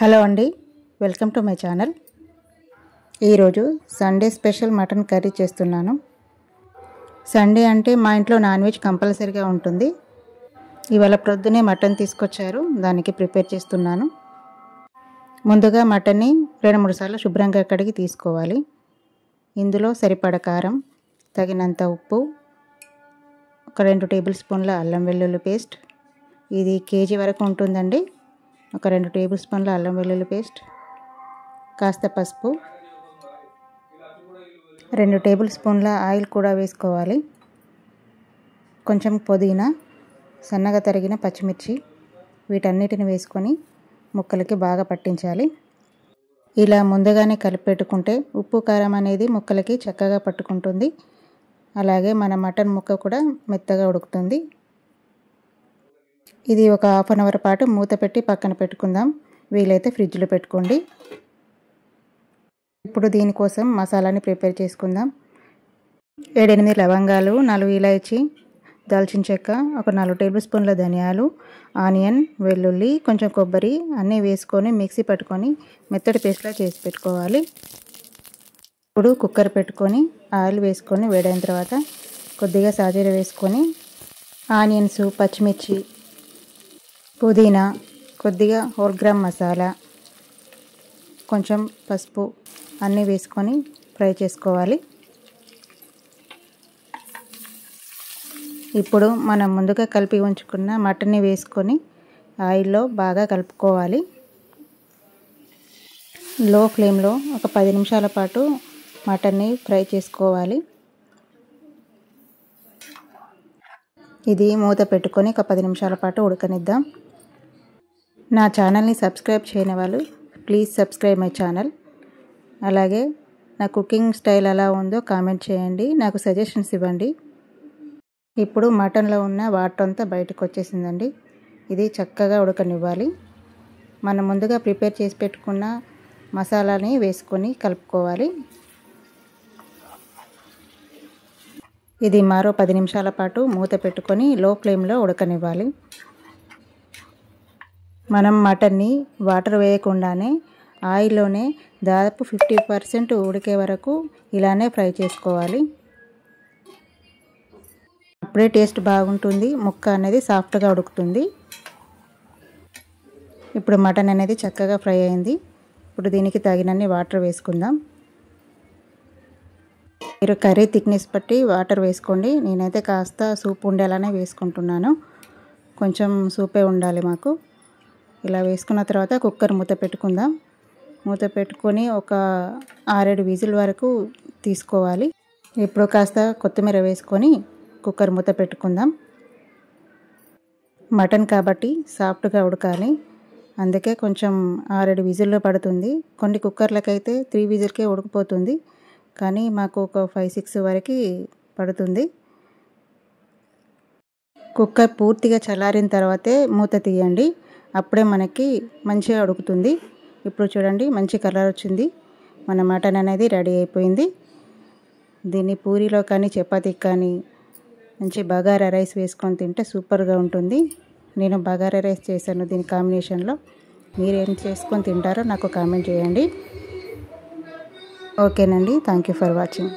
Hello అండి, welcome to my channel. ఈరోజు Sunday special mutton curry చేస్తున్నాను. సండే అంటే మా ఇంట్లో నాన్ వెజ్ కంపల్సరీగా ఉంటుంది. ఇవాళ ప్రొద్దునే మటన్ తీసుకొచ్చారు, దానికి ప్రిపేర్ చేస్తున్నాను. ముందుగా మటన్ని 2-3 సార్లు శుభ్రంగా కడిగి తీసుకోవాలి. ఇందులో సరిపడ కారం, తగినంత ఉప్పు, ఒక 2 టేబుల్ స్పూన్ల అల్లం వెల్లుల్లి పేస్ట్, ఇది కేజీ వరకు ఉంటుందండి. ఒక 2 టేబుల్ స్పూన్ల అల్లం వెల్లుల్లి పేస్ట్, కాస్త పసుపు, 2 టేబుల్ స్పూన్ల ఆయిల్ కూడా వేసుకోవాలి. కొంచెం పుదీనా, సన్నగా తరిగిన పచ్చిమిర్చి, వీటన్నిటిని వేసుకొని ముక్కలకి బాగా పట్టించాలి. ఇలా ముందుగానే కలిపెట్టుకుంటే ఉప్పు కారం అనేది ముక్కలకి చక్కగా పట్టుకుంటుంది. అలాగే మన మటన్ ముక్క కూడా మెత్తగా ఉడుకుతుంది. ఇది ఒక హాఫ్ అన్ అవర్ పాటు మూత పెట్టి పక్కన పెట్టుకుందాం. వీలైతే ఫ్రిడ్జ్లో పెట్టుకోండి. ఇప్పుడు దీనికోసం మసాలాని ప్రిపేర్ చేసుకుందాం. 7-8 లవంగాలు, 4 ఇలాచీ, దాల్చిన చెక్క, ఒక 4 టేబుల్ స్పూన్ల ధనియాలు, ఆనియన్, వెల్లుల్లి, కొంచెం కొబ్బరి అన్నీ వేసుకొని మిక్సీ పట్టుకొని మెత్తటి పేస్ట్లా చేసి పెట్టుకోవాలి. ఇప్పుడు కుక్కర్ పెట్టుకొని ఆయిల్ వేసుకొని వేడైన తర్వాత కొద్దిగా సాజీర వేసుకొని ఆనియన్స్, పచ్చిమిర్చి, పుదీనా, కొద్దిగా హోల్ గ్రామ్ మసాలా, కొంచెం పసుపు అన్నీ వేసుకొని ఫ్రై చేసుకోవాలి. ఇప్పుడు మనం ముందుగా కలిపి ఉంచుకున్న మటన్ని వేసుకొని ఆయిల్లో బాగా కలుపుకోవాలి. లో ఫ్లేమ్లో ఒక 10 నిమిషాల పాటు మటన్ని ఫ్రై చేసుకోవాలి. ఇది మూత పెట్టుకొని ఒక 10 నిమిషాల పాటు ఉడకనిద్దాం. నా ఛానల్ని సబ్స్క్రైబ్ చేయని వాళ్ళు ప్లీజ్ సబ్స్క్రైబ్ మై ఛానల్. అలాగే నా కుకింగ్ స్టైల్ ఎలా ఉందో కామెంట్ చేయండి, నాకు సజెషన్స్ ఇవ్వండి. ఇప్పుడు మటన్లో ఉన్న వాటర్ అంతా బయటకు వచ్చేసిందండి. ఇది చక్కగా ఉడకనివ్వాలి. మనం ముందుగా ప్రిపేర్ చేసి పెట్టుకున్న మసాలాని వేసుకొని కలుపుకోవాలి. ఇది మరో 10 నిమిషాల పాటు మూత పెట్టుకొని లో ఫ్లేమ్లో ఉడకనివ్వాలి. మనం మటన్ని వాటర్ వేయకుండానే ఆయిల్లోనే దాదాపు 50% ఉడికే వరకు ఇలానే ఫ్రై చేసుకోవాలి. అప్పుడే టేస్ట్ బాగుంటుంది, ముక్క అనేది సాఫ్ట్గా ఉడుకుతుంది. ఇప్పుడు మటన్ అనేది చక్కగా ఫ్రై అయింది. ఇప్పుడు దీనికి తగినన్ని వాటర్ వేసుకుందాం. మీరు కర్రీ థిక్నెస్ బట్టి వాటర్ వేసుకోండి. నేనైతే కాస్త సూప్ ఉండేలానే వేసుకుంటున్నాను. కొంచెం సూపే ఉండాలి మాకు. ఇలా వేసుకున్న తర్వాత కుక్కర్ మూత పెట్టుకుందాం. మూత పెట్టుకొని ఒక 6-7 విజిల్ వరకు తీసుకోవాలి. ఇప్పుడు కాస్త కొత్తిమీర వేసుకొని కుక్కర్ మూత పెట్టుకుందాం. మటన్ కాబట్టి సాఫ్ట్గా ఉడకాలి, అందుకే కొంచెం 6-7 విజిల్లో పడుతుంది. కొన్ని కుక్కర్లకైతే 3 విజిల్కే ఉడికిపోతుంది, కానీ మాకు ఒక 5-6 వరకు పడుతుంది. కుక్కర్ పూర్తిగా చల్లారిన తర్వాతే మూత తీయండి, అప్పుడే మనకి మంచిగా ఉడుకుతుంది. ఇప్పుడు చూడండి, మంచి కలర్ వచ్చింది. మన మటన్ అనేది రెడీ అయిపోయింది. దీన్ని పూరీలో కానీ చపాతీకి కానీ మంచి బగారా రైస్ వేసుకొని తింటే సూపర్గా ఉంటుంది. నేను బగారా రైస్ చేశాను దీని కాంబినేషన్లో. మీరు ఏం చేసుకొని తింటారో నాకు కామెంట్ చేయండి. ఓకేనండి, థ్యాంక్ యూ ఫర్ వాచింగ్.